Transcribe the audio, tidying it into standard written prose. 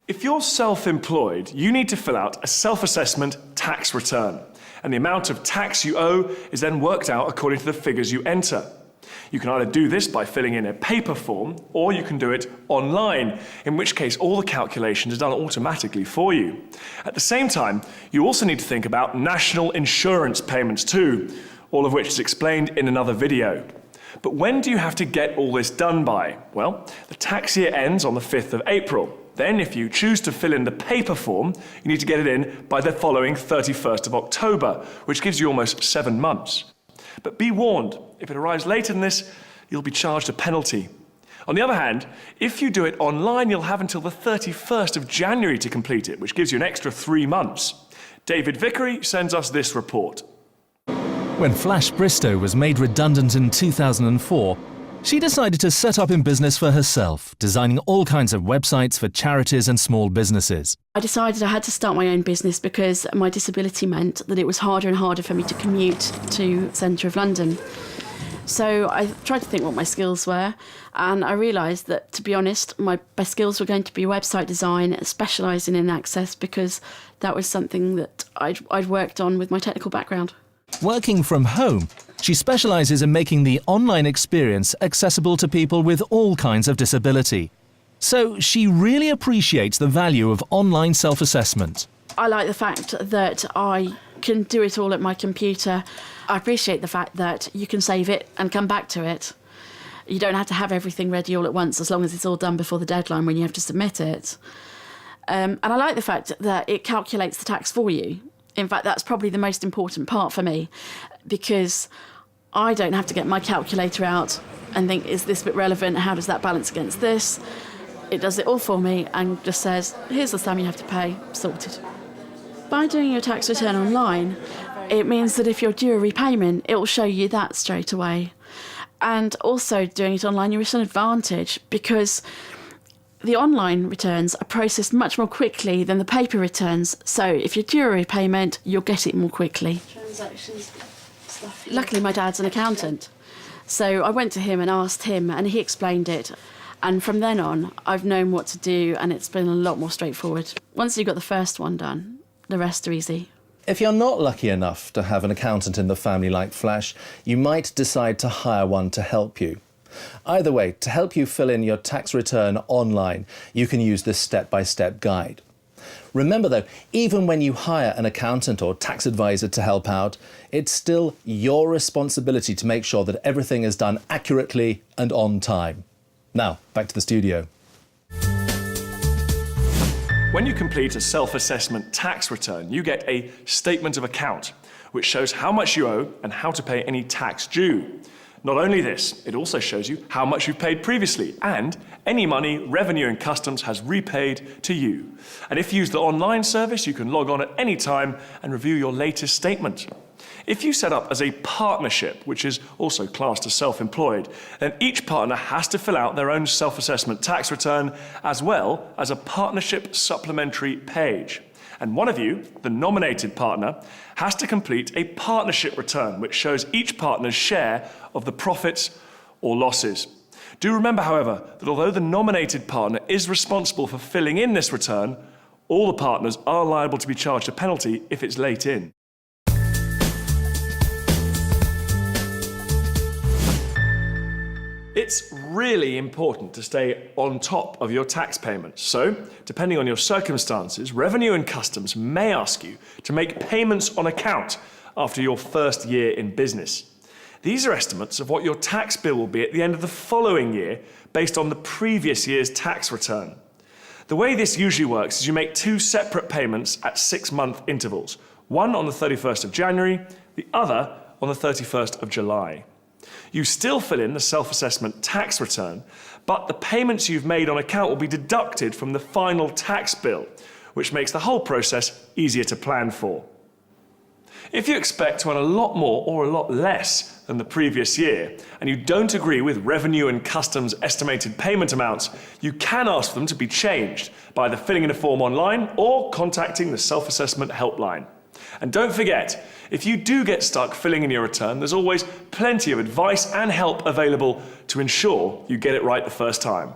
If you're self-employed, you need to fill out a self-assessment tax return, and the amount of tax you owe is then worked out according to the figures you enter. You can either do this by filling in a paper form, or you can do it online, in which case all the calculations are done automatically for you. At the same time, you also need to think about national insurance payments too, all of which is explained in another video. But when do you have to get all this done by? Well, the tax year ends on the 5th of April. Then, if you choose to fill in the paper form, you need to get it in by the following 31st of October, which gives you almost 7 months. But be warned, if it arrives later than this, you'll be charged a penalty. On the other hand, if you do it online, you'll have until the 31st of January to complete it, which gives you an extra 3 months. David Vickery sends us this report. When Flash Bristow was made redundant in 2004, she decided to set up in business for herself, designing all kinds of websites for charities and small businesses. I decided I had to start my own business because my disability meant that it was harder and harder for me to commute to the centre of London. So I tried to think what my skills were, and I realised that, to be honest, my best skills were going to be website design, specialising in access, because that was something that I'd worked on with my technical background. Working from home, she specialises in making the online experience accessible to people with all kinds of disability. So she really appreciates the value of online self-assessment. I like the fact that I can do it all at my computer. I appreciate the fact that you can save it and come back to it. You don't have to have everything ready all at once, as long as it's all done before the deadline when you have to submit it. And I like the fact that it calculates the tax for you. In fact, that's probably the most important part for me, because I don't have to get my calculator out and think, is this bit relevant? How does that balance against this? It does it all for me and just says, here's the sum you have to pay, sorted. By doing your tax return online, it means that if you're due a repayment, it will show you that straight away. And also doing it online, you're at an advantage, because the online returns are processed much more quickly than the paper returns. So if you're due a repayment, you'll get it more quickly. Transactions stuff. Luckily, my dad's an accountant. So I went to him and asked him, and he explained it. And from then on, I've known what to do, and it's been a lot more straightforward. Once you've got the first one done, the rest are easy. If you're not lucky enough to have an accountant in the family like Flash, you might decide to hire one to help you. Either way, to help you fill in your tax return online, you can use this step-by-step guide. Remember though, even when you hire an accountant or tax advisor to help out, it's still your responsibility to make sure that everything is done accurately and on time. Now, back to the studio. When you complete a self-assessment tax return, you get a statement of account, which shows how much you owe and how to pay any tax due. Not only this, it also shows you how much you've paid previously and any money Revenue and Customs has repaid to you. And if you use the online service, you can log on at any time and review your latest statement. If you set up as a partnership, which is also classed as self-employed, then each partner has to fill out their own self-assessment tax return, as well as a partnership supplementary page. And one of you, the nominated partner, has to complete a partnership return, which shows each partner's share of the profits or losses. Do remember, however, that although the nominated partner is responsible for filling in this return, all the partners are liable to be charged a penalty if it's late in. It's really important to stay on top of your tax payments. So, depending on your circumstances, Revenue and Customs may ask you to make payments on account after your first year in business. These are estimates of what your tax bill will be at the end of the following year based on the previous year's tax return. The way this usually works is you make 2 separate payments at 6-month intervals, one on the 31st of January, the other on the 31st of July. You still fill in the self-assessment tax return, but the payments you've made on account will be deducted from the final tax bill, which makes the whole process easier to plan for. If you expect to earn a lot more or a lot less than the previous year, and you don't agree with Revenue and Customs' estimated payment amounts, you can ask them to be changed by either filling in a form online or contacting the self-assessment helpline. And don't forget, if you do get stuck filling in your return, there's always plenty of advice and help available to ensure you get it right the first time.